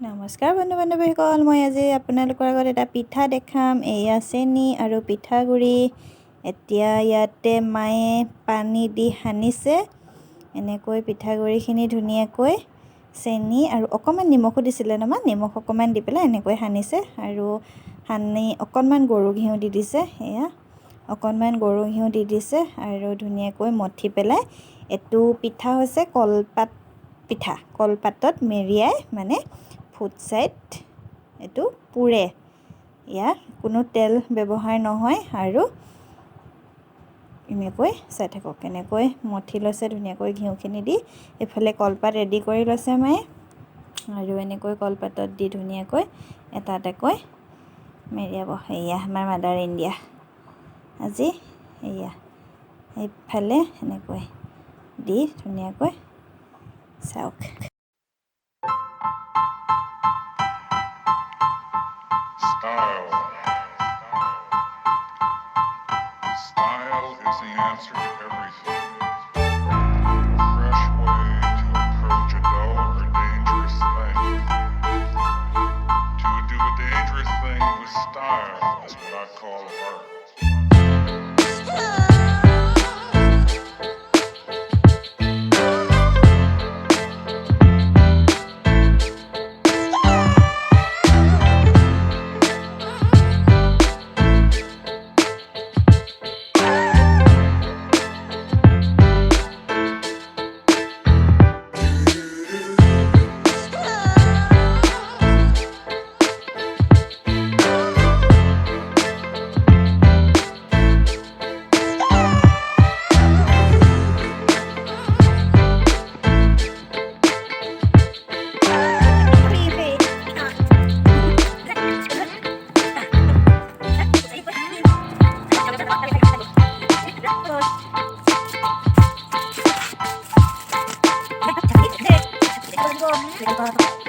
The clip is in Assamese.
নমস্কাৰ বন্ধু বান্ধৱীসকল, মই আজি আপোনালোকৰ আগত এটা পিঠা দেখাম। এয়া চেনি আৰু পিঠাগুড়ি। এতিয়া ইয়াতে মায়ে পানী দি সানিছে। এনেকৈ পিঠাগুড়িখিনি ধুনীয়াকৈ চেনি আৰু অকণমান নিমখো দিছিলে নহয়, নিমখ অকণমান দি পেলাই এনেকৈ সানিছে আৰু সানি অকণমান গৰু ঘিউ দি দিছে। এয়া অকণমান গৰু ঘিউ দি দিছে আৰু ধুনীয়াকৈ মঠি পেলাই এইটো পিঠা হৈছে কলপাত পিঠা। কলপাতত মেৰিয়াই মানে ফুট ছাইড এইটো পুৰে। ইয়াত কোনো তেল ব্যৱহাৰ নহয় আৰু এনেকৈ চাই থাকক, কেনেকৈ মঠি লৈছে ধুনীয়াকৈ ঘিউখিনি দি। এইফালে কলপাত ৰেডি কৰি লৈছে মায়ে আৰু এনেকৈ কলপাতত দি ধুনীয়াকৈ এটা এটাকৈ মেৰিয়াব। এয়া আমাৰ মাদাৰ ইণ্ডিয়া আজি। এয়া এইফালে এনেকৈ দি ধুনীয়াকৈ চাওক। Style is the answer to everything. A fresh way to approach a dull or dangerous thing. To do a dangerous thing with style is what I call art. Let's go.